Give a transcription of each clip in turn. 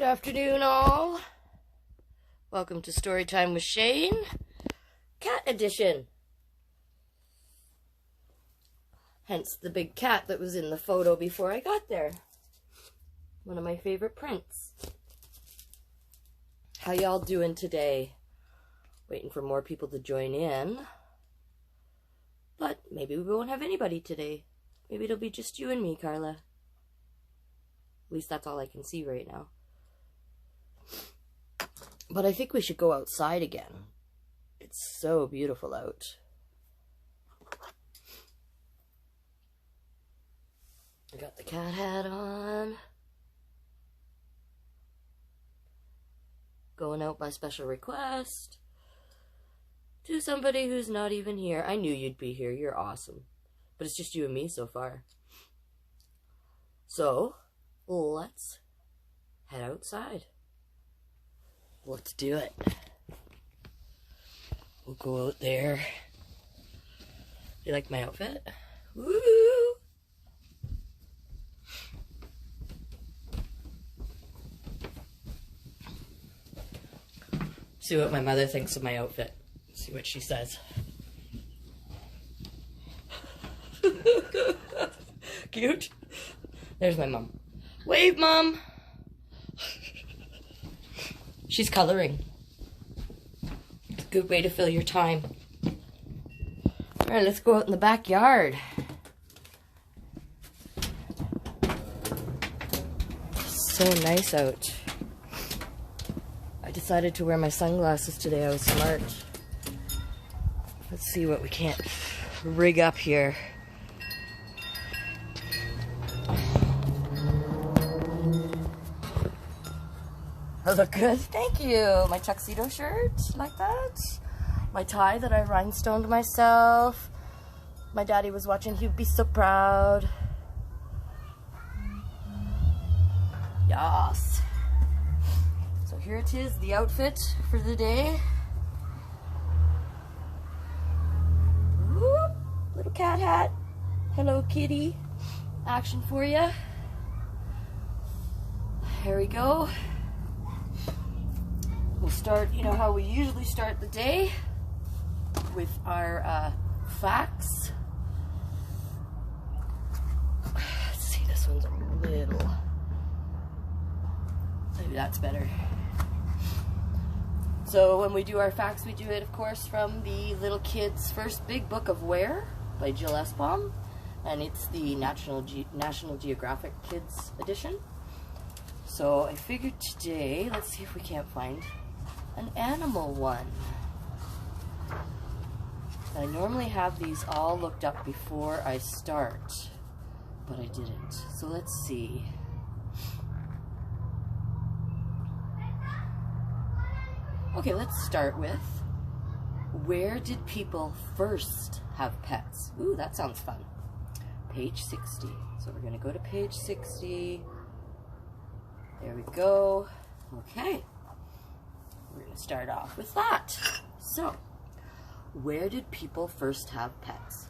afternoon, all. Welcome to Storytime with Shane, cat edition. Hence the big cat that was in the photo before I got there. One of my favorite prints. How y'all doing today? Waiting for more people to join in. But maybe we won't have anybody today. Maybe it'll be just you and me, Carla. At least that's all I can see right now. But I think we should go outside again. It's so beautiful out. I got the cat hat on. Going out by special request. To somebody who's not even here. I knew you'd be here. You're awesome. But it's just you and me so far. So, let's head outside. Let's do it. We'll go out there. You like my outfit? Woo! See what my mother thinks of my outfit. See what she says. Cute. There's my mom. Wave, Mom. She's coloring. It's a good way to fill your time. Alright, let's go out in the backyard. It's so nice out. I decided to wear my sunglasses today. I was smart. Let's see what we can't rig up here. I look good, thank you. My tuxedo shirt, like that. My tie that I rhinestoned myself. My daddy was watching, he'd be so proud. Yes. So here it is, the outfit for the day. Whoop, little cat hat. Hello, kitty. Action for you. Here we go. We'll start, you know how we usually start the day, with our facts. Let's see, this one's a little, maybe that's better. So when we do our facts, we do it, of course, from the Little Kid's First Big Book of Where by Jill Esbaum, and it's the National Geographic Kids edition. So I figured today, let's see if we can't find an animal one. I normally have these all looked up before I start, but I didn't. So let's see. Okay, let's start with, where did people first have pets? Ooh, that sounds fun. Page 60. So we're going to go to page 60. There we go. Okay. We're going to start off with that. So, where did people first have pets?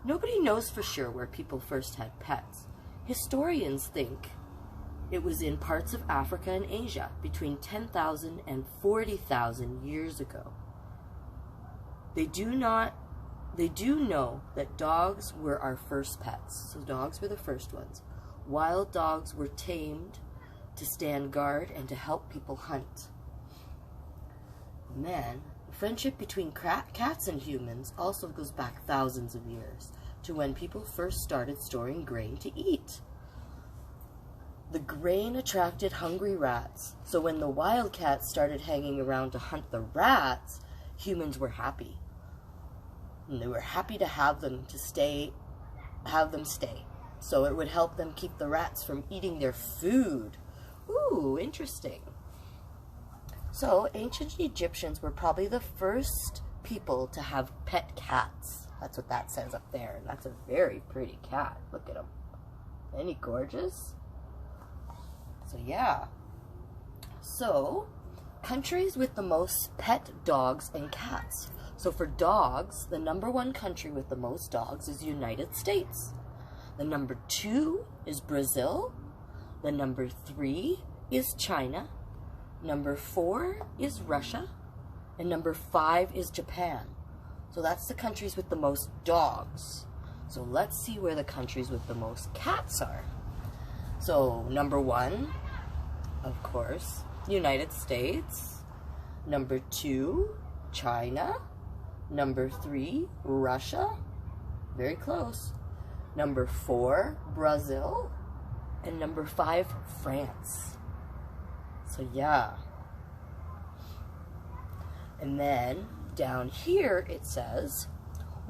Nobody knows for sure where people first had pets. Historians think it was in parts of Africa and Asia between 10,000 and 40,000 years ago. They do know that dogs were our first pets. So dogs were the first ones. Wild dogs were tamed to stand guard and to help people hunt. Man, friendship between cats and humans also goes back thousands of years to when people first started storing grain to eat. The grain attracted hungry rats, so when the wildcats started hanging around to hunt the rats, humans were happy. And they were happy to have them stay. So it would help them keep the rats from eating their food. Ooh, interesting. So, ancient Egyptians were probably the first people to have pet cats. That's what that says up there. And that's a very pretty cat. Look at him. Isn't he gorgeous? So, yeah. So, countries with the most pet dogs and cats. So, for dogs, the #1 country with the most dogs is the United States. The #2 is Brazil. The #3 is China, number 4 is Russia, and number 5 is Japan. So that's the countries with the most dogs. So let's see where the countries with the most cats are. So number 1, of course, United States. Number 2, China. Number 3, Russia. Very close. Number 4, Brazil. And number 5, France. So yeah. And then down here it says,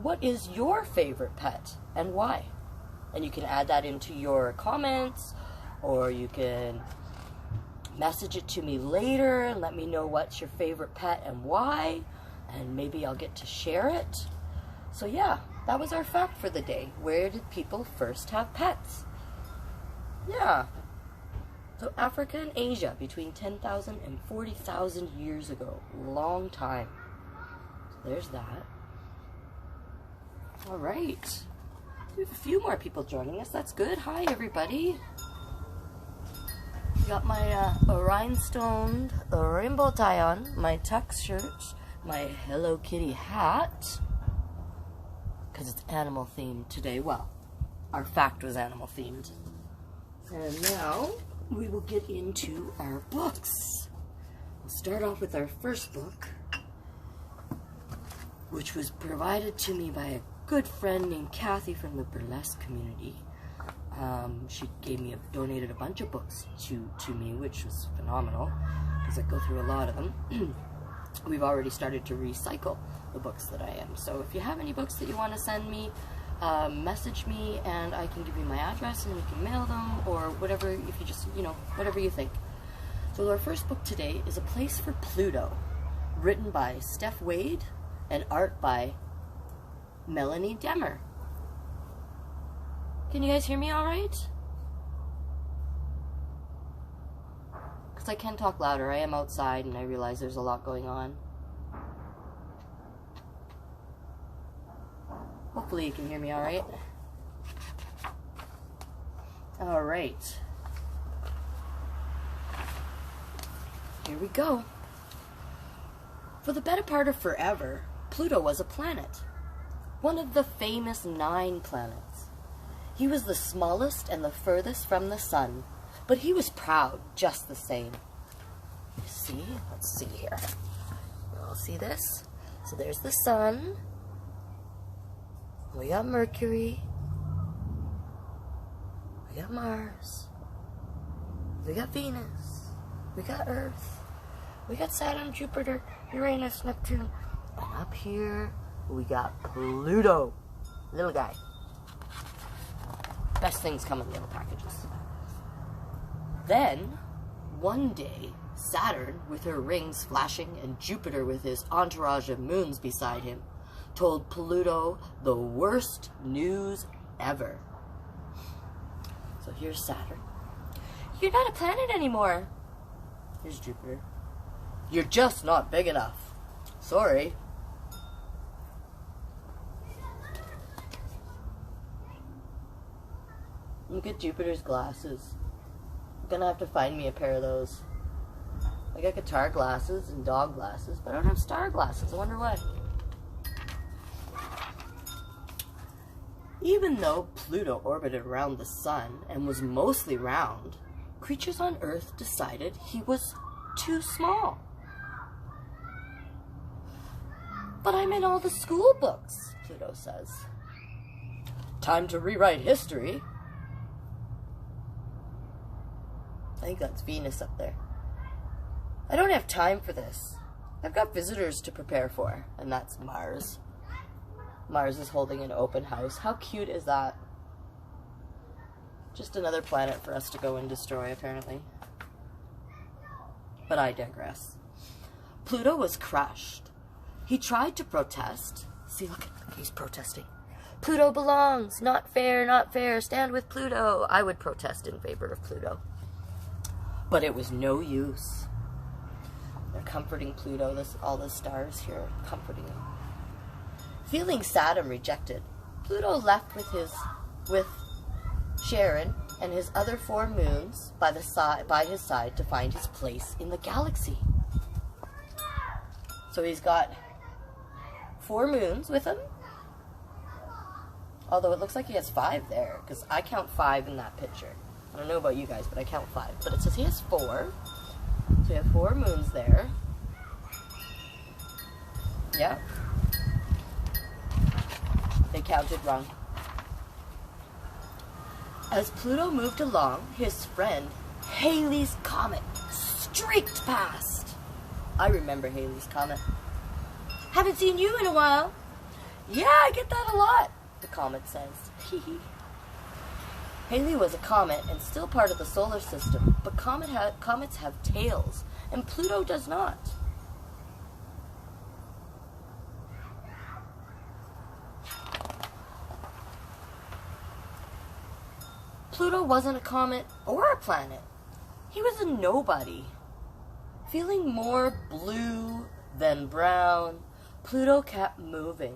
what is your favorite pet and why? And you can add that into your comments, or you can message it to me later and let me know what's your favorite pet and why, and maybe I'll get to share it. So yeah, that was our fact for the day. Where did people first have pets? Yeah. So Africa and Asia, between 10,000 and 40,000 years ago. Long time. So there's that. All right. We have a few more people joining us. That's good. Hi, everybody. Got my rhinestone rainbow tie on, my tux shirt, my Hello Kitty hat, because it's animal themed today. Well, our fact was animal themed. And now we will get into our books. We'll start off with our first book, which was provided to me by a good friend named Kathy from the burlesque community. She donated a bunch of books to me, which was phenomenal, because I go through a lot of them. We've already started to recycle the books that I am. So if you have any books that you want to send me, message me and I can give you my address and we can mail them, or whatever, if you just, whatever you think. So our first book today is A Place for Pluto, written by Stef Wade and art by Melanie Demmer. Can you guys hear me all right? Because I can talk louder. I am outside and I realize there's a lot going on. Hopefully you can hear me all right. All right. Here we go. For the better part of forever, Pluto was a planet. One of the famous 9 planets. He was the smallest and the furthest from the sun, but he was proud just the same. You see? Let's see here. You all see this? So there's the sun. We got Mercury. We got Mars. We got Venus. We got Earth. We got Saturn, Jupiter, Uranus, Neptune. And up here, we got Pluto. Little guy. Best things come in little packages. Then, one day, Saturn, with her rings flashing, and Jupiter with his entourage of moons beside him, told Pluto the worst news ever. So here's Saturn. You're not a planet anymore. Here's Jupiter. You're just not big enough. Sorry. Look at Jupiter's glasses. I'm gonna have to find me a pair of those. I got guitar glasses and dog glasses, but I don't have star glasses. I wonder why. Even though Pluto orbited around the sun and was mostly round, creatures on Earth decided he was too small. But I'm in all the school books, Pluto says. Time to rewrite history. I think that's Venus up there. I don't have time for this. I've got visitors to prepare for, and that's Mars. Mars is holding an open house. How cute is that? Just another planet for us to go and destroy, apparently. But I digress. Pluto was crushed. He tried to protest. See, look, he's protesting. Pluto belongs. Not fair, not fair. Stand with Pluto. I would protest in favor of Pluto. But it was no use. They're comforting Pluto. All the stars here are comforting him. Feeling sad and rejected, Pluto left with Sharon and his other 4 moons by his side to find his place in the galaxy. So he's got 4 moons with him. Although it looks like he has 5 there, because I count 5 in that picture. I don't know about you guys, but I count 5. But it says he has 4. So we have 4 moons there. Yeah. They counted wrong. As Pluto moved along, his friend Halley's Comet streaked past. I remember Halley's Comet. Haven't seen you in a while. Yeah, I get that a lot, the comet says. Halley was a comet and still part of the solar system, but comets have tails, and Pluto does not. Pluto wasn't a comet or a planet. He was a nobody. Feeling more blue than brown, Pluto kept moving.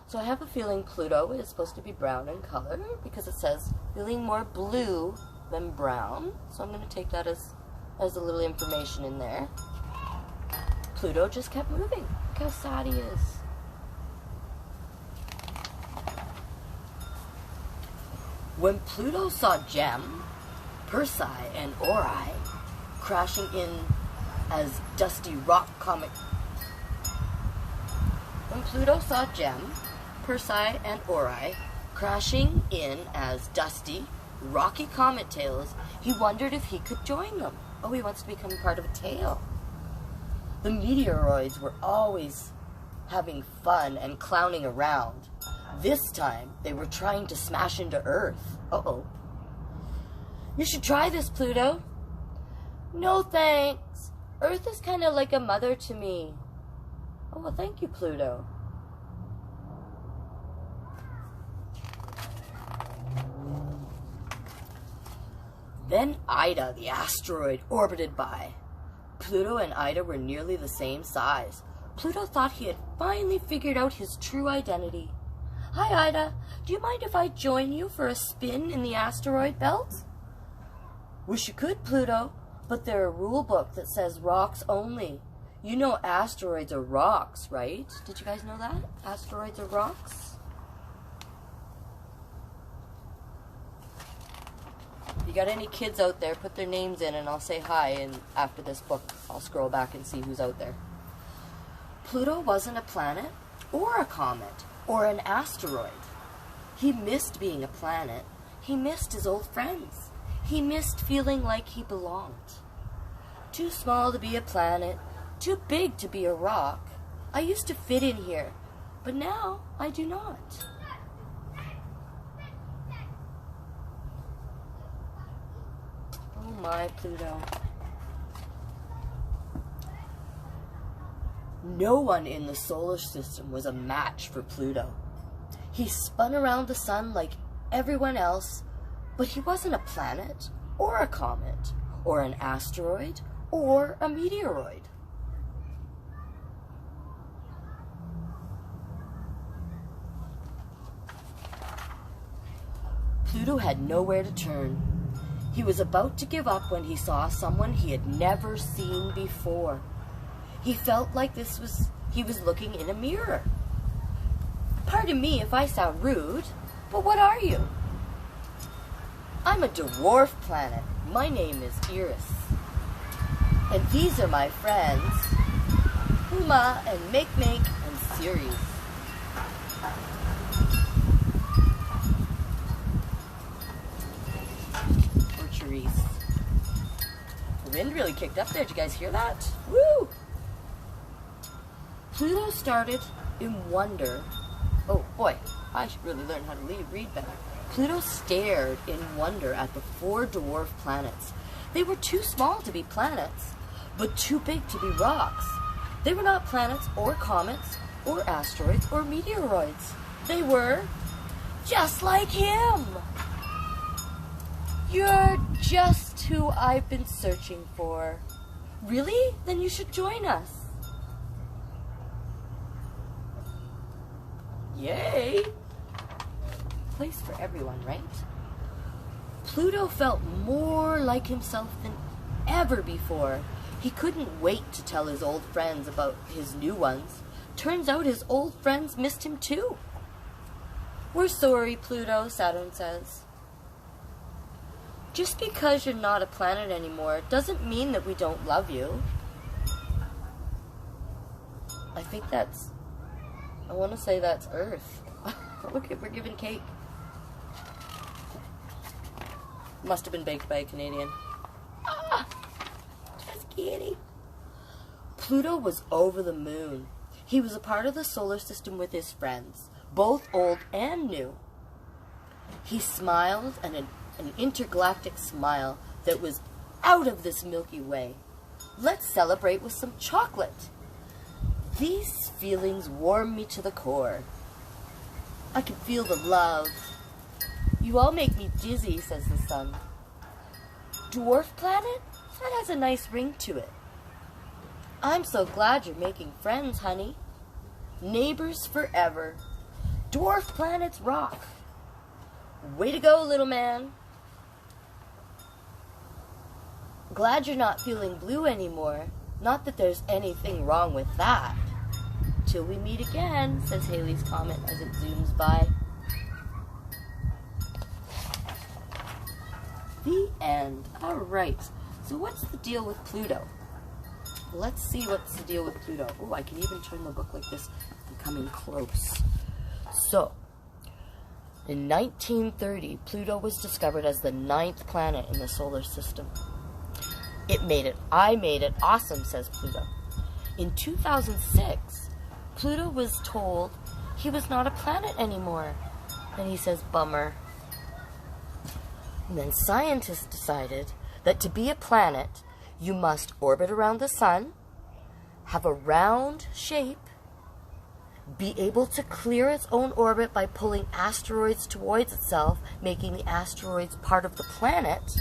So I have a feeling Pluto is supposed to be brown in color because it says feeling more blue than brown. So I'm going to take that as a little information in there. Pluto just kept moving. Look how sad he is. When Pluto saw Gem, Persei, and Ori crashing in as dusty rock comet. When Pluto saw Gem, Persei, and Ori crashing in as dusty, rocky comet tails, he wondered if he could join them. Oh, he wants to become part of a tail. The meteoroids were always having fun and clowning around. This time, they were trying to smash into Earth. Uh-oh. You should try this, Pluto. No, thanks. Earth is kind of like a mother to me. Oh, well, thank you, Pluto. Then Ida, the asteroid, orbited by. Pluto and Ida were nearly the same size. Pluto thought he had finally figured out his true identity. Hi, Ida. Do you mind if I join you for a spin in the asteroid belt? Wish you could, Pluto, but there's a rule book that says rocks only. You know asteroids are rocks, right? Did you guys know that? Asteroids are rocks? If you got any kids out there, put their names in and I'll say hi, and after this book, I'll scroll back and see who's out there. Pluto wasn't a planet or a comet or an asteroid. He missed being a planet. He missed his old friends. He missed feeling like he belonged. Too small to be a planet, too big to be a rock. I used to fit in here, but now I do not. Oh my, Pluto. No one in the solar system was a match for Pluto. He spun around the sun like everyone else, but he wasn't a planet, or a comet, or an asteroid, or a meteoroid. Pluto had nowhere to turn. He was about to give up when he saw someone he had never seen before. He felt like he was looking in a mirror. Pardon me if I sound rude, but what are you? I'm a dwarf planet. My name is Iris. And these are my friends, Uma and Make and Ceres. Or Therese. The wind really kicked up there. Did you guys hear that? Woo! Pluto started in wonder. Oh boy, I should really learn how to read better. Pluto stared in wonder at the 4 dwarf planets. They were too small to be planets, but too big to be rocks. They were not planets or comets or asteroids or meteoroids. They were just like him. You're just who I've been searching for. Really? Then you should join us. Yay! Place for everyone, right? Pluto felt more like himself than ever before. He couldn't wait to tell his old friends about his new ones. Turns out his old friends missed him too. "We're sorry, Pluto," Saturn says. "Just because you're not a planet anymore doesn't mean that we don't love you." I want to say that's Earth. Look, we're giving cake. Must have been baked by a Canadian. Ah, just kidding. Pluto was over the moon. He was a part of the solar system with his friends, both old and new. He smiled, and an intergalactic smile that was out of this Milky Way. "Let's celebrate with some chocolate. These feelings warm me to the core. I can feel the love. You all make me dizzy," says the sun. "Dwarf planet? That has a nice ring to it. I'm so glad you're making friends, honey. Neighbors forever. Dwarf planets rock. Way to go, little man. Glad you're not feeling blue anymore. Not that there's anything wrong with that. Till we meet again," says Halley's Comet as it zooms by. The end. Alright, so what's the deal with Pluto? Let's see what's the deal with Pluto. Oh, I can even turn the book like this. I'm coming close. So, in 1930, Pluto was discovered as the 9th planet in the solar system. I made it awesome, says Pluto. In 2006, Pluto was told he was not a planet anymore. And he says, bummer. And then scientists decided that to be a planet, you must orbit around the sun, have a round shape, be able to clear its own orbit by pulling asteroids towards itself, making the asteroids part of the planet.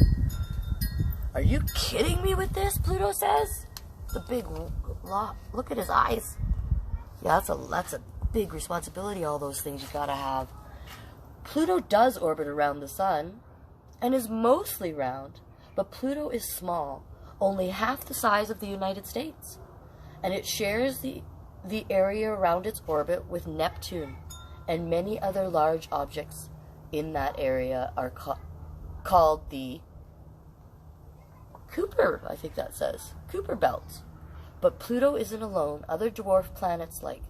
Are you kidding me with this? Pluto says. The big look at his eyes. Yeah, that's a big responsibility, all those things you gotta have. Pluto does orbit around the sun and is mostly round, but Pluto is small, only half the size of the United States, and it shares the area around its orbit with Neptune, and many other large objects in that area are called the Kuiper, I think that says, Kuiper Belt. But Pluto isn't alone. Other dwarf planets like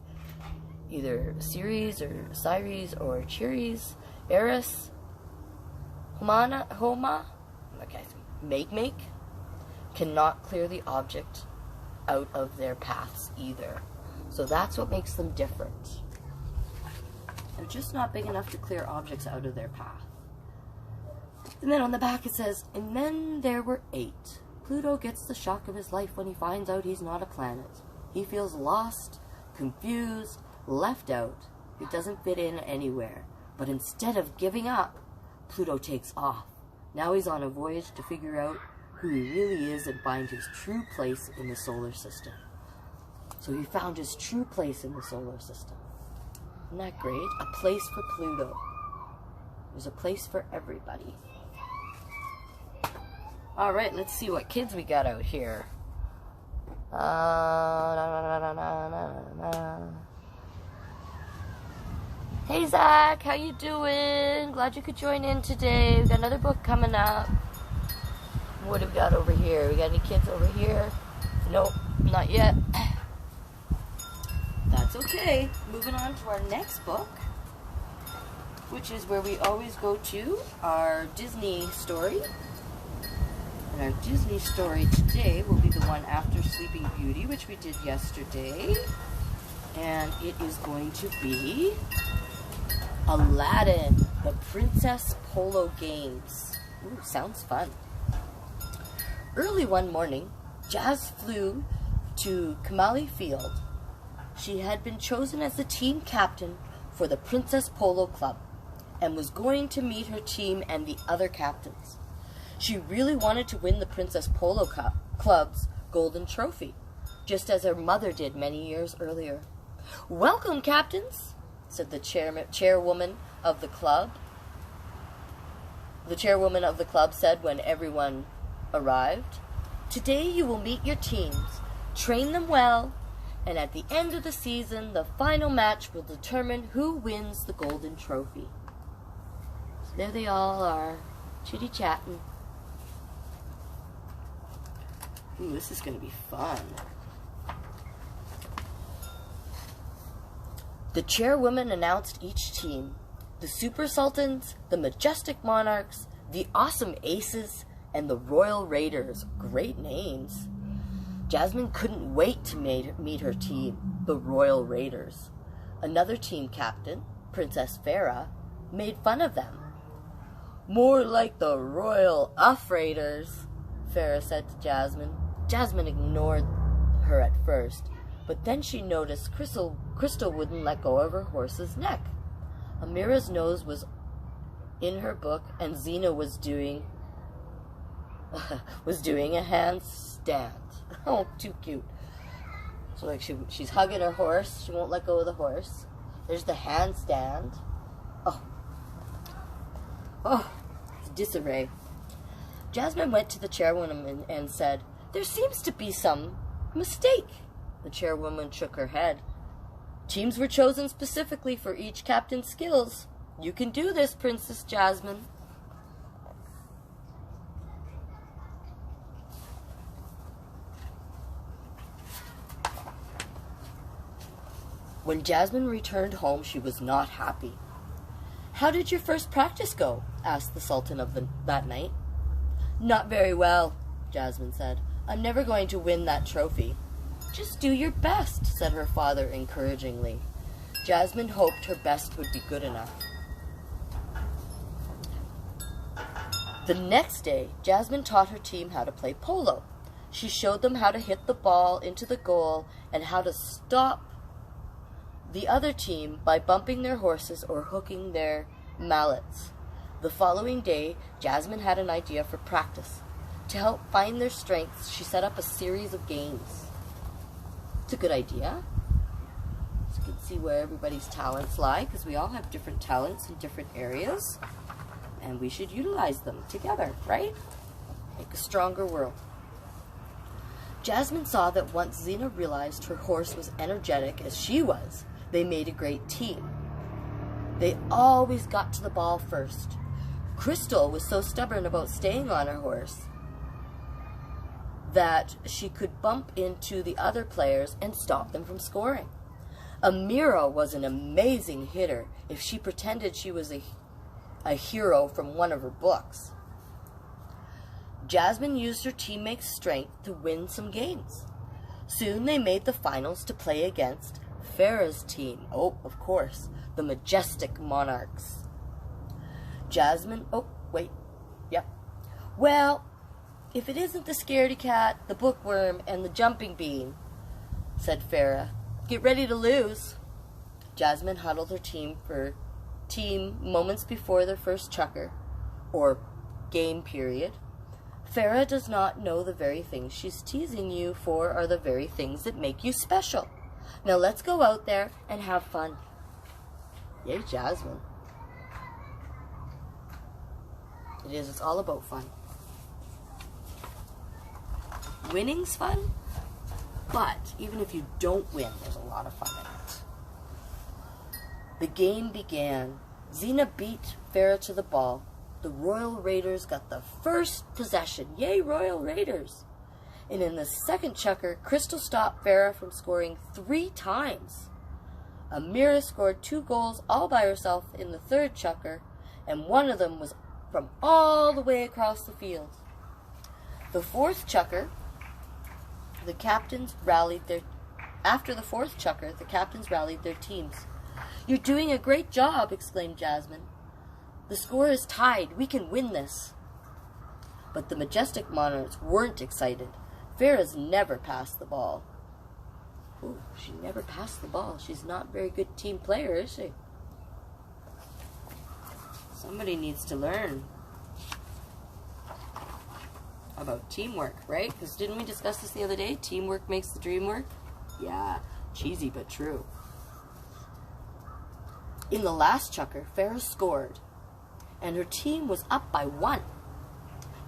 either Ceres or Ceres or Ceres, Eris, Homa, Make, cannot clear the object out of their paths either. So that's what makes them different. They're just not big enough to clear objects out of their path. And then on the back it says, and then there were 8. Pluto gets the shock of his life when he finds out he's not a planet. He feels lost, confused, left out. He doesn't fit in anywhere. But instead of giving up, Pluto takes off. Now he's on a voyage to figure out who he really is and find his true place in the solar system. So he found his true place in the solar system. Isn't that great? A place for Pluto. There's a place for everybody. Alright, let's see what kids we got out here. Hey Zach, how you doing? Glad you could join in today. We got another book coming up. What have we got over here? We got any kids over here? Nope, not yet. That's okay. Moving on to our next book, which is where we always go to our Disney story. And our Disney story today will be the one after Sleeping Beauty, which we did yesterday. And it is going to be Aladdin, the Princess Polo Games. Ooh, sounds fun. Early one morning, Jazz flew to Kamali Field. She had been chosen as the team captain for the Princess Polo Club and was going to meet her team and the other captains. She really wanted to win the Princess Polo Club's golden trophy, just as her mother did many years earlier. "Welcome, captains," said the chairwoman of the club. The chairwoman of the club said when everyone arrived. "Today you will meet your teams, train them well, and at the end of the season, the final match will determine who wins the golden trophy." So there they all are, chitty-chatting. Ooh, this is going to be fun. The chairwoman announced each team: the Super Sultans, the Majestic Monarchs, the Awesome Aces, and the Royal Raiders. Great names. Jasmine couldn't wait to meet her team, the Royal Raiders. Another team captain, Princess Farah, made fun of them. "More like the Royal Raiders," Farah said to Jasmine. Jasmine ignored her at first, but then she noticed Crystal wouldn't let go of her horse's neck. Amira's nose was in her book, and Zena was doing a handstand. Oh, too cute. So like she's hugging her horse. She won't let go of the horse. There's the handstand. Oh, it's disarray. Jasmine went to the chairwoman and said, "There seems to be some mistake." The chairwoman shook her head. "Teams were chosen specifically for each captain's skills. You can do this, Princess Jasmine." When Jasmine returned home, she was not happy. "How did your first practice go?" asked the Sultan of that night. "Not very well," Jasmine said. "I'm never going to win that trophy." "Just do your best," said her father encouragingly. Jasmine hoped her best would be good enough. The next day, Jasmine taught her team how to play polo. She showed them how to hit the ball into the goal and how to stop the other team by bumping their horses or hooking their mallets. The following day, Jasmine had an idea for practice. To help find their strengths, she set up a series of games. It's a good idea. So you can see where everybody's talents lie, because we all have different talents in different areas, and we should utilize them together, right? Make a stronger world. Jasmine saw that once Zena realized her horse was energetic as she was, they made a great team. They always got to the ball first. Crystal was so stubborn about staying on her horse that she could bump into the other players and stop them from scoring. Amira was an amazing hitter if she pretended she was a hero from one of her books. Jasmine used her teammates' strength to win some games. Soon they made the finals to play against Farah's team. Oh, of course, the Majestic Monarchs. Jasmine, Well, if it isn't the scaredy cat, the bookworm, and the jumping bean, said Farah. Get ready to lose. Jasmine huddled her team moments before their first chukker, or game period. Farah does not know the very things she's teasing you for are the very things that make you special. Now let's go out there and have fun. Yay, Jasmine. It is. It's all about fun. Winning's fun, but even if you don't win, there's a lot of fun in it. The game began. Zena beat Farah to the ball. The Royal Raiders got the first possession. Yay, Royal Raiders! And in the second chukker, Crystal stopped Farah from scoring 3 times. Amira scored 2 goals all by herself in the third chukker, and one of them was from all the way across the field. The fourth chukker, the captains rallied their teams. You're doing a great job, exclaimed Jasmine. The score is tied. We can win this. But the Majestic Monarchs weren't excited. Farah's never passed the ball. Ooh, she never passed the ball. She's not a very good team player, is she? Somebody needs to learn about teamwork, right? Because didn't we discuss this the other day? Teamwork makes the dream work? Yeah, cheesy but true. In the last chukker, Farah scored. and her team was up by 1.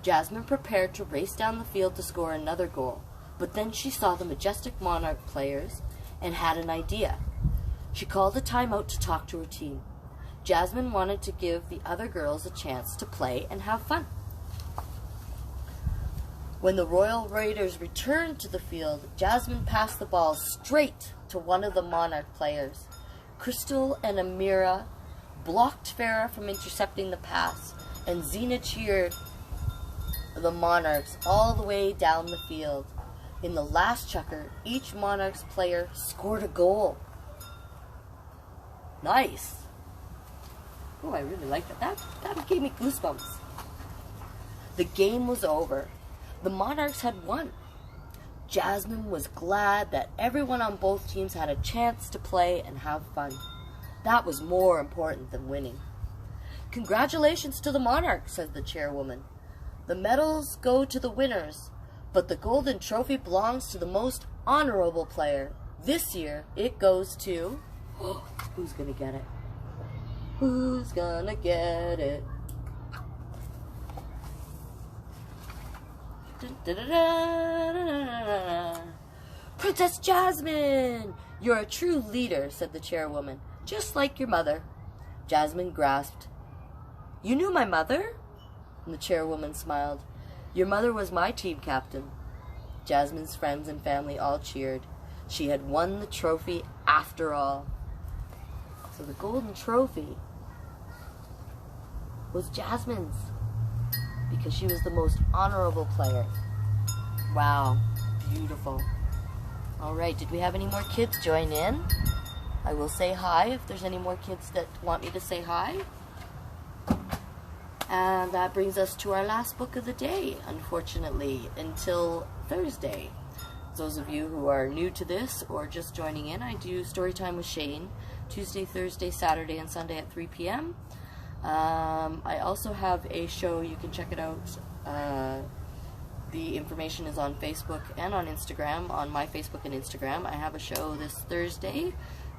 Jasmine prepared to race down the field to score another goal, but then she saw the majestic Monarch players and had an idea. She called a timeout to talk to her team. Jasmine wanted to give the other girls a chance to play and have fun. When the Royal Raiders returned to the field, Jasmine passed the ball straight to one of the Monarch players. Crystal and Amira blocked Farah from intercepting the pass, and Xena cheered the Monarchs all the way down the field. In the last chukker, each Monarchs player scored a goal. Nice. Oh, I really liked it. That gave me goosebumps. The game was over. The Monarchs had won. Jasmine was glad that everyone on both teams had a chance to play and have fun. That was more important than winning. Congratulations to the Monarchs, said the chairwoman. The medals go to the winners, but the golden trophy belongs to the most honorable player. This year, it goes to... who's gonna get it? Who's gonna get it? Princess Jasmine! You're a true leader, said the chairwoman. Just like your mother. Jasmine grasped. You knew my mother? And the chairwoman smiled. Your mother was my team captain. Jasmine's friends and family all cheered. She had won the trophy after all. So the golden trophy was Jasmine's, because she was the most honorable player. Wow, beautiful. All right, did we have any more kids join in? I will say hi if there's any more kids that want me to say hi. And that brings us to our last book of the day, unfortunately, until Thursday. Those of you who are new to this or just joining in, I do Storytime with Shane, Tuesday, Thursday, Saturday, and Sunday at 3 p.m. I also have a show, you can check it out. The information is on Facebook and on Instagram, on my Facebook and Instagram. I have a show this Thursday,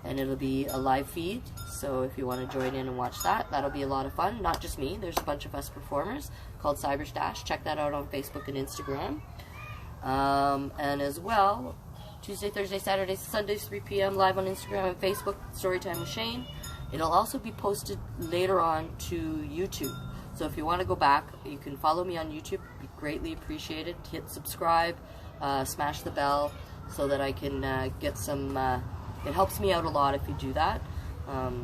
and it'll be a live feed, so if you want to join in and watch that, that'll be a lot of fun. Not just me, there's a bunch of us performers called Cyberstash. Check that out on Facebook and Instagram. And as well, Tuesday, Thursday, Saturday, Sundays, 3 p.m. live on Instagram and Facebook, Storytime with Shane. It'll also be posted later on to YouTube. So if you want to go back, you can follow me on YouTube. It'd be greatly appreciated. Hit subscribe, smash the bell so that I can get some... it helps me out a lot if you do that.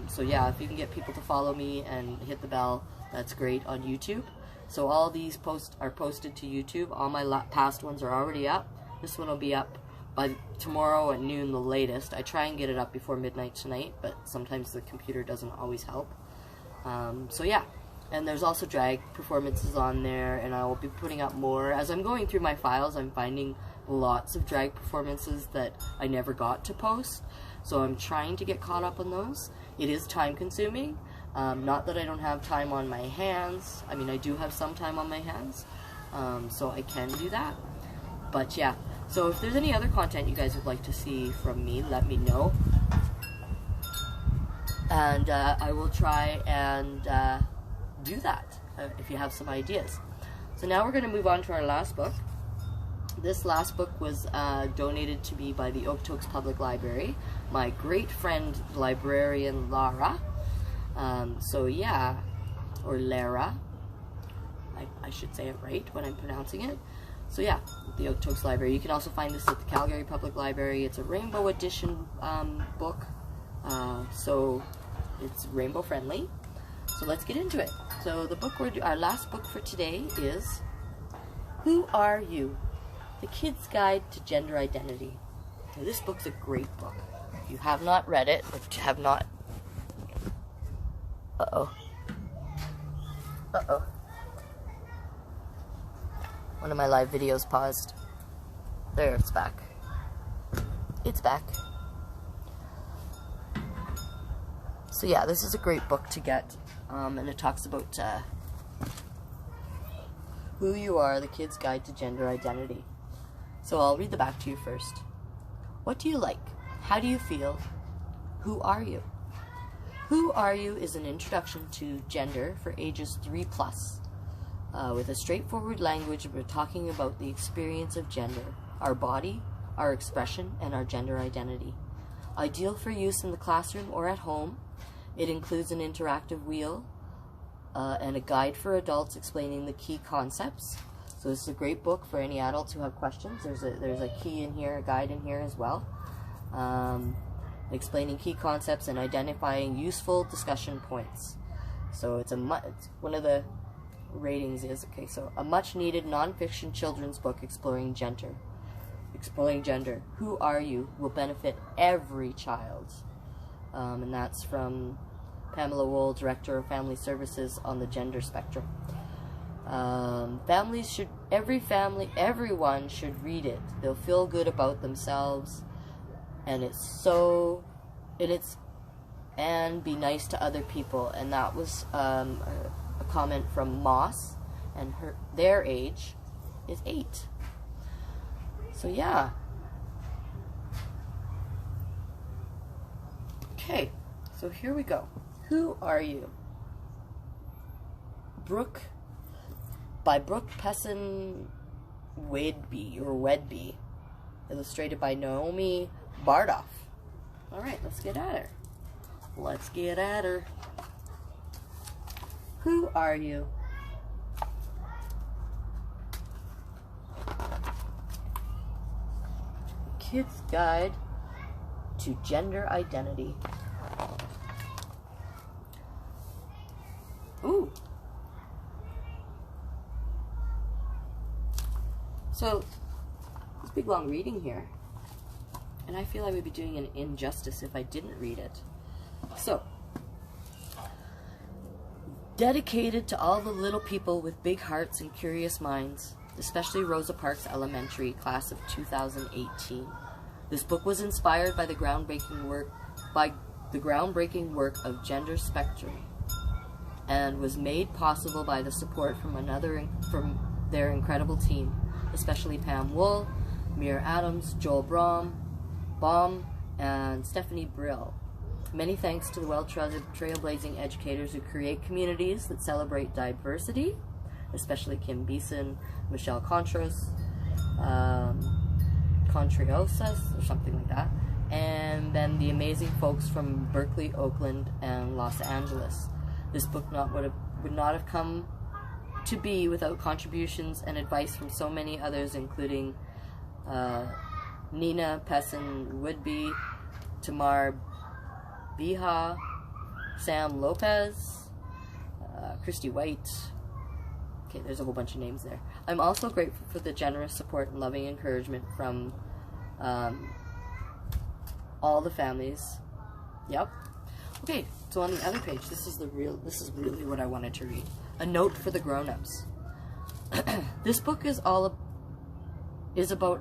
So yeah, if you can get people to follow me and hit the bell, that's great on YouTube. So all these posts are posted to YouTube. All my past ones are already up. This one will be up by tomorrow at noon the latest. I try and get it up before midnight tonight, but sometimes the computer doesn't always help. So yeah, and there's also drag performances on there, and I will be putting up more. As I'm going through my files, I'm finding lots of drag performances that I never got to post, so I'm trying to get caught up on those. It is time consuming. Not that I don't have time on my hands. I mean, I do have some time on my hands, so I can do that. But yeah, so if there's any other content you guys would like to see from me, let me know. And I will try and do that if you have some ideas. So now we're going to move on to our last book. This last book was donated to me by the Okotoks Public Library, my great friend librarian Lara. So yeah, or Lara, I should say it right when I'm pronouncing it. So yeah, the Okotoks Library. You can also find this at the Calgary Public Library. It's a rainbow edition book, so it's rainbow friendly. So let's get into it. So the book our last book for today is Who Are You? The Kid's Guide to Gender Identity. Now, this book's a great book. If you have not read it, if you have not... Uh-oh. Uh-oh. One of my live videos paused. There, it's back. It's back. So yeah, this is a great book to get. And it talks about who you are, the Kid's Guide to Gender Identity. So I'll read the back to you first. What do you like? How do you feel? Who are you? Who Are You is an introduction to gender for ages 3+. With a straightforward language, we're talking about the experience of gender, our body, our expression, and our gender identity. Ideal for use in the classroom or at home, it includes an interactive wheel and a guide for adults explaining the key concepts. So this is a great book for any adults who have questions. There's a key in here, a guide in here as well, explaining key concepts and identifying useful discussion points. So it's one of the ratings is, okay, so a much needed non-fiction children's book exploring gender. Who Are You will benefit every child. And that's from Pamela Wool, Director of Family Services on the Gender Spectrum. Everyone should read it. They'll feel good about themselves, and and be nice to other people. And that was a comment from Moss, and their age is 8. So yeah. Okay, so here we go. Who Are You? By Brook Pessin-Whedbee, illustrated by Naomi Bardoff. Alright, let's get at her. Who Are You? Kid's Guide to Gender Identity. Ooh. So, this big long reading here, and I feel I would be doing an injustice if I didn't read it. So, dedicated to all the little people with big hearts and curious minds, especially Rosa Parks Elementary class of 2018. This book was inspired by the groundbreaking work of Gender Spectrum, and was made possible by the support from their incredible team, especially Pam Wool, Mira Adams, Joel Baum, and Stephanie Brill. Many thanks to the well-trusted, trailblazing educators who create communities that celebrate diversity, especially Kim Beeson, Michelle Contreras, Contriosas, or something like that, and then the amazing folks from Berkeley, Oakland, and Los Angeles. This book would not have come to be without contributions and advice from so many others, including Nina Pessin-Whedbee, Tamar Biha, Sam Lopez, Christy White. Okay, there's a whole bunch of names there. I'm also grateful for the generous support and loving encouragement from all the families. Yep. Okay, so on the other page, this is really what I wanted to read. A note for the grown-ups. This book is about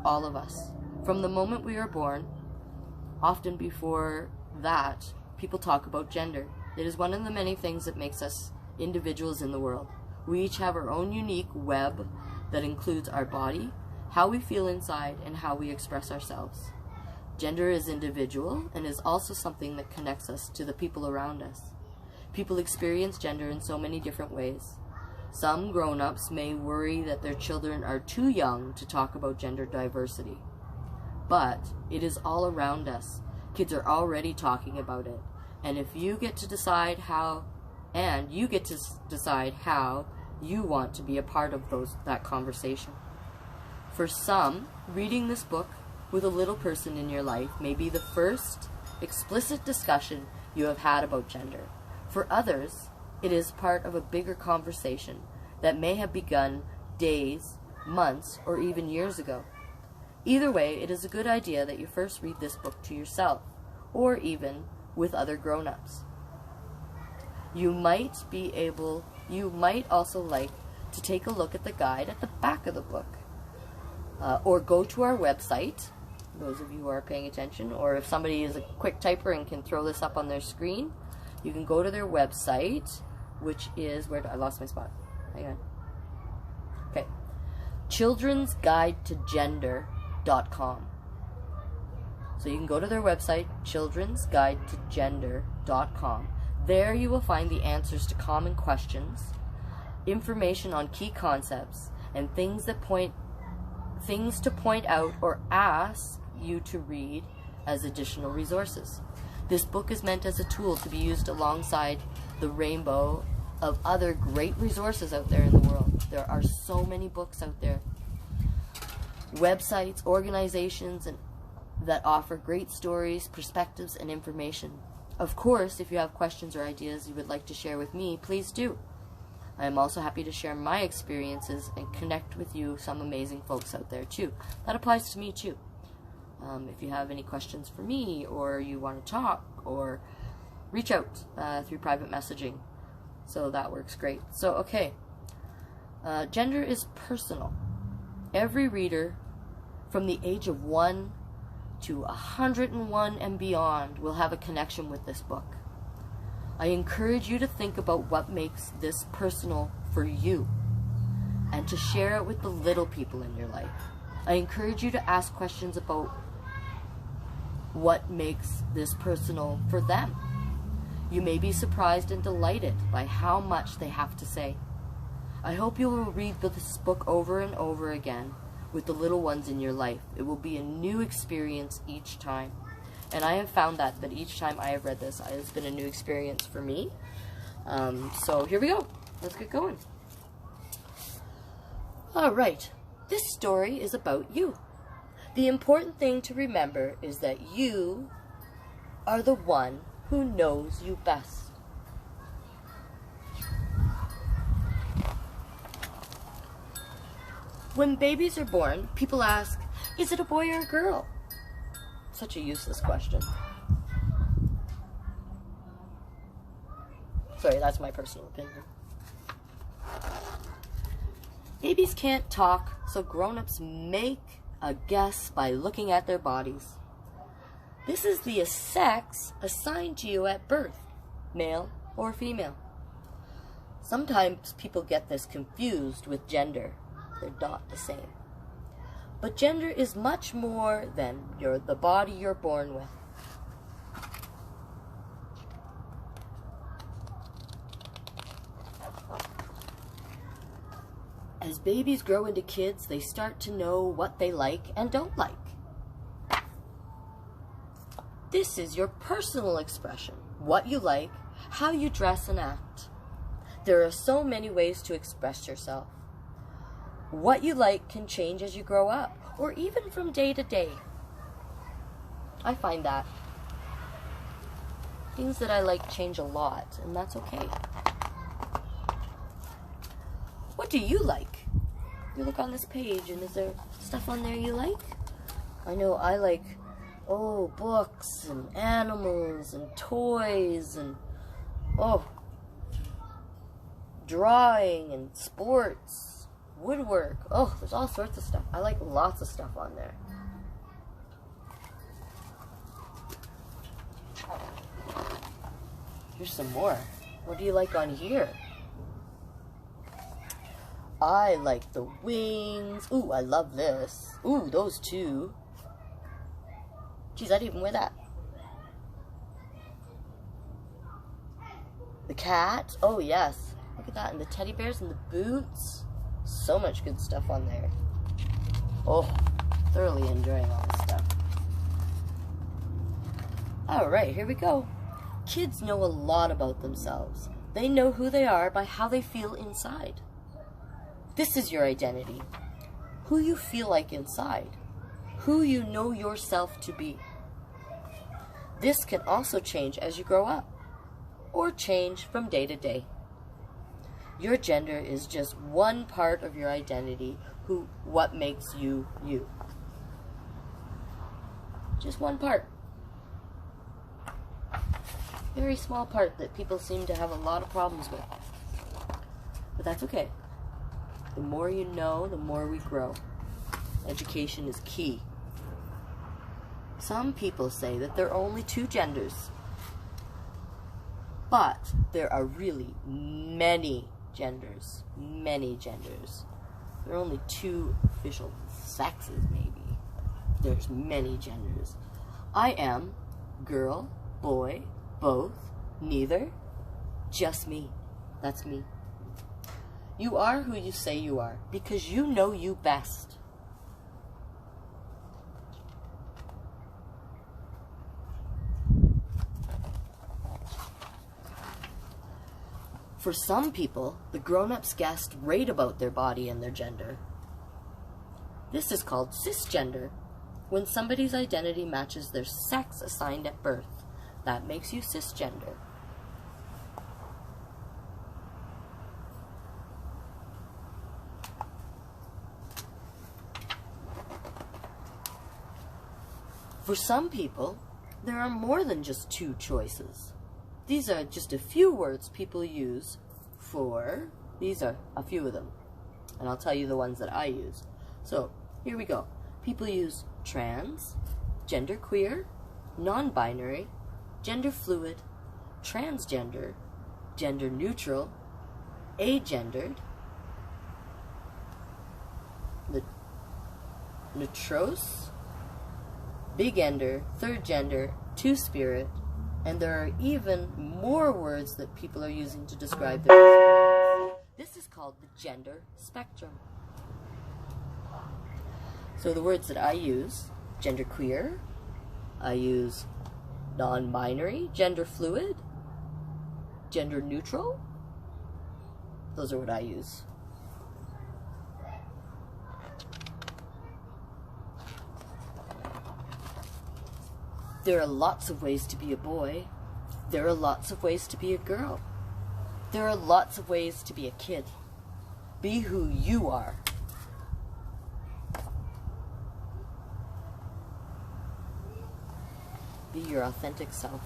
all of us. From the moment we are born, often before that, people talk about gender. It is one of the many things that makes us individuals in the world. We each have our own unique web that includes our body, how we feel inside, and how we express ourselves. Gender is individual and is also something that connects us to the people around us. People experience gender in so many different ways. Some grown-ups may worry that their children are too young to talk about gender diversity. But it is all around us. Kids are already talking about it. And if you get to decide how, you want to be a part of that conversation. For some, reading this book with a little person in your life may be the first explicit discussion you have had about gender. For others, it is part of a bigger conversation that may have begun days, months, or even years ago. Either way, it is a good idea that you first read this book to yourself, or even with other grown-ups. You might also like to take a look at the guide at the back of the book, or go to our website, those of you who are paying attention, or if somebody is a quick typer and can throw this up on their screen, you can go to their website, which is, I lost my spot. Hang on. Okay. childrensguidetogender.com. So you can go to their website, childrensguidetogender.com. There you will find the answers to common questions, information on key concepts, and things to point out or ask you to read as additional resources. This book is meant as a tool to be used alongside the rainbow of other great resources out there in the world. There are so many books out there. Websites, organizations, that offer great stories, perspectives, and information. Of course, if you have questions or ideas you would like to share with me, please do. I am also happy to share my experiences and connect with you, some amazing folks out there too. That applies to me too. If you have any questions for me, or you want to talk, or reach out through private messaging. So that works great. So, okay. Gender is personal. Every reader from the age of 1 to 101 and beyond will have a connection with this book. I encourage you to think about what makes this personal for you and to share it with the little people in your life. I encourage you to ask questions about what makes this personal for them. You may be surprised and delighted by how much they have to say. I hope you will read this book over and over again with the little ones in your life. It will be a new experience each time. And I have found that each time I have read this, it has been a new experience for me. So here we go. Let's get going. Alright, this story is about you. The important thing to remember is that you are the one who knows you best. When babies are born, people ask, is it a boy or a girl? Such a useless question. Sorry, that's my personal opinion. Babies can't talk, so grown-ups make a guess by looking at their bodies. This is the sex assigned to you at birth, male or female. Sometimes people get this confused with gender. They're not the same. But gender is much more than the body you're born with. As babies grow into kids, they start to know what they like and don't like. This is your personal expression, what you like, how you dress and act. There are so many ways to express yourself. What you like can change as you grow up, or even from day to day. I find that things that I like change a lot, and that's okay. What do you like? You look on this page, and is there stuff on there you like? I know I like, books, and animals, and toys, and, drawing, and sports, woodwork. There's all sorts of stuff. I like lots of stuff on there. Here's some more. What do you like on here? I like the wings. Ooh, I love this. Ooh, those two. Geez, I'd even wear that. The cat. Oh, yes. Look at that. And the teddy bears and the boots. So much good stuff on there. Thoroughly enjoying all this stuff. Alright, here we go. Kids know a lot about themselves. They know who they are by how they feel inside. This is your identity. Who you feel like inside. Who you know yourself to be. This can also change as you grow up, or change from day to day. Your gender is just one part of your identity, what makes you, you. Just one part. Very small part that people seem to have a lot of problems with. But that's okay. The more you know, the more we grow. Education is key. Some people say that there are only 2 genders. But there are really many genders. Many genders. There are only 2 official sexes, maybe. There's many genders. I am girl, boy, both, neither, Just me. That's me. You are who you say you are because you know you best. For some people, the grown-ups guessed right about their body and their gender. This is called cisgender, when somebody's identity matches their sex assigned at birth. That makes you cisgender. For some people, there are more than just two choices. These are just a few words people use for, these are a few of them, and I'll tell you the ones that I use. So, here we go. People use trans, genderqueer, non-binary, gender fluid, transgender, gender neutral, agendered, neutros, bigender, third gender, two-spirit, and there are even more words that people are using to describe their experience. This is called the gender spectrum. So the words that I use, genderqueer, I use non-binary, gender fluid, gender neutral. Those are what I use. There are lots of ways to be a boy. There are lots of ways to be a girl. There are lots of ways to be a kid. Be who you are. Be your authentic self.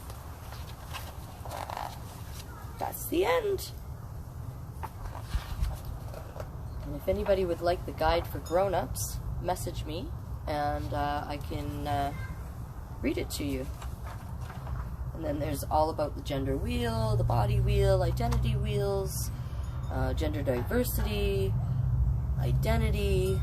That's the end. And if anybody would like the guide for grown-ups, message me and I can read it to you. And then there's all about the gender wheel, the body wheel, identity wheels, gender diversity, identity,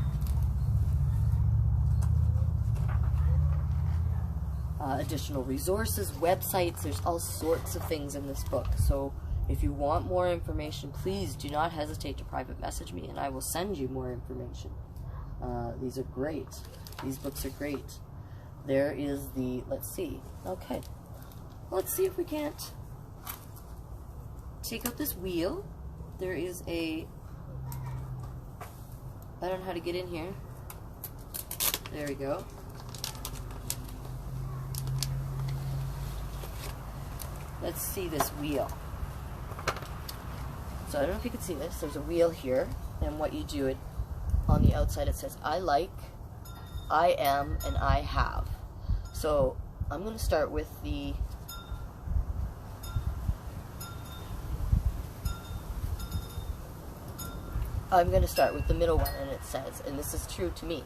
additional resources, websites. There's all sorts of things in this book. So if you want more information, please do not hesitate to private message me and I will send you more information. These are great. These books are great. There is the, let's see, okay. Let's see if we can't take out this wheel. There is a, I don't know how to get in here. There we go. Let's see this wheel. So I don't know if you can see this. There's a wheel here, and what you do, it on the outside it says I like, I am, and I have. So I'm going to start with the middle one, and it says, and this is true to me,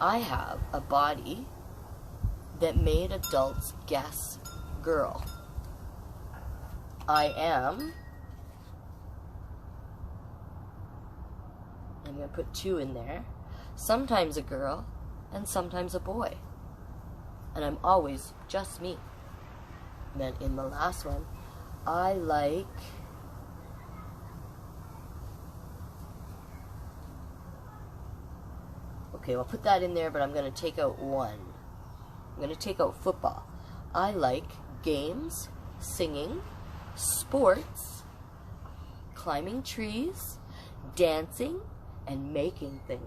I have a body that made adults guess girl. I am, I'm going to put 2 in there, sometimes a girl and sometimes a boy. And I'm always just me. And then in the last one, I like, okay, I'll put that in there, but I'm going to take out 1. I'm going to take out football. I like games, singing, sports, climbing trees, dancing, and making things.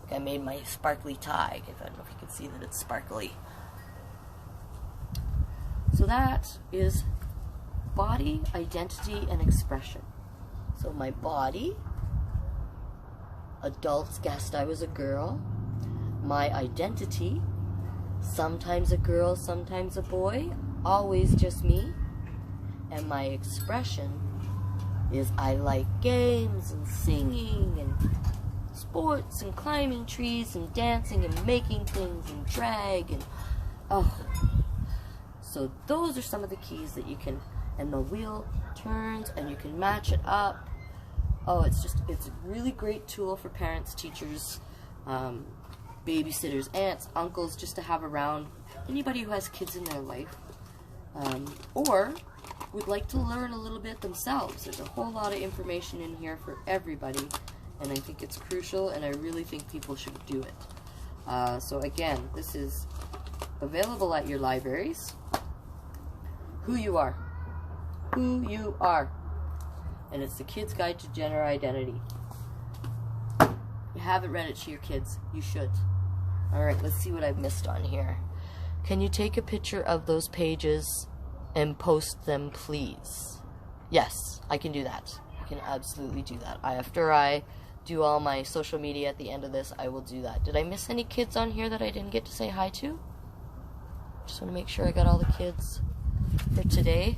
Like I made my sparkly tie. I don't know if you can see that it's sparkly. So that is body, identity, and expression. So my body, adults guessed I was a girl. My identity, sometimes a girl, sometimes a boy, always just me. And my expression is I like games and singing and sports and climbing trees and dancing and making things and drag and so those are some of the keys that you can, and the wheel turns and you can match it up. It's a really great tool for parents, teachers, babysitters, aunts, uncles, just to have around, anybody who has kids in their life, or would like to learn a little bit themselves. There's a whole lot of information in here for everybody, and I think it's crucial, and I really think people should do it. So again, this is available at your libraries. Who you are. Who you are. And it's the Kid's Guide to Gender Identity. You haven't read it to your kids. You should. Alright, let's see what I've missed on here. Can you take a picture of those pages and post them, please? Yes, I can do that. I can absolutely do that. After I do all my social media at the end of this, I will do that. Did I miss any kids on here that I didn't get to say hi to? Just want to make sure I got all the kids for today.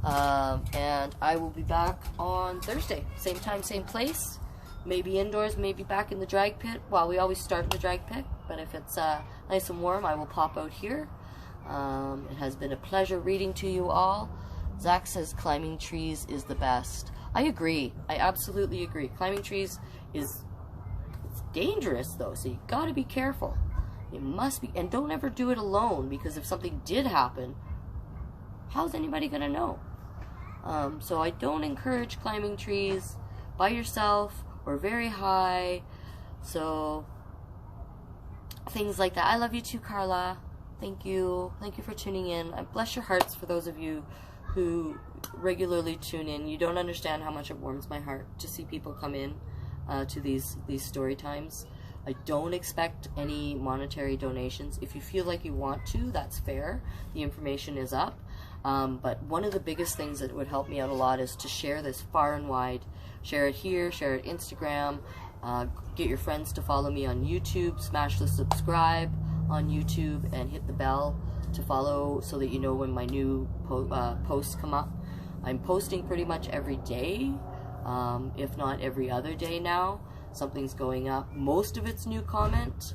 And I will be back on Thursday. Same time, same place. Maybe indoors, maybe back in the drag pit. Well, we always start in the drag pit, but if it's nice and warm, I will pop out here. It has been a pleasure reading to you all. Zach says climbing trees is the best. I agree. I absolutely agree. Climbing trees it's dangerous though, so you gotta be careful. You must be, and don't ever do it alone, because if something did happen, how's anybody gonna know? So I don't encourage climbing trees by yourself or very high. So things like that. I love you too, Carla. Thank you. Thank you for tuning in. Bless your hearts for those of you who regularly tune in. You don't understand how much it warms my heart to see people come in to these story times. I don't expect any monetary donations. If you feel like you want to, that's fair. The information is up. But one of the biggest things that would help me out a lot is to share this far and wide. Share it here, share it Instagram, get your friends to follow me on YouTube, smash the subscribe on YouTube, and hit the bell to follow so that you know when my new posts come up. I'm posting pretty much every day, if not every other day now. Something's going up. Most of it's new content.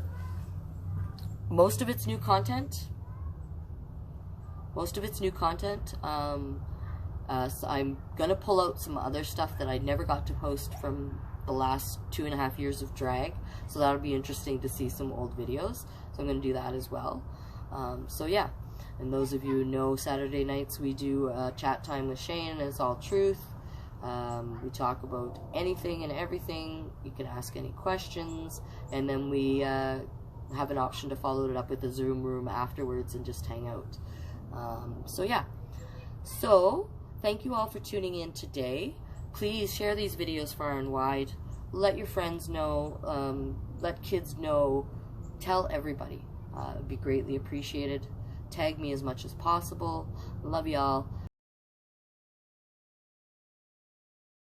So I'm gonna pull out some other stuff that I never got to post from the last 2.5 years of drag, so that'll be interesting to see some old videos. So I'm gonna do that as well. So yeah, and those of you who know, Saturday nights we do chat time with Shane, and it's all truth. We talk about anything and everything. You can ask any questions, and then we have an option to follow it up with a Zoom room afterwards and just hang out. So yeah, so thank you all for tuning in today. Please share these videos far and wide. Let your friends know, let kids know, tell everybody. It'd be greatly appreciated. Tag me as much as possible. Love y'all.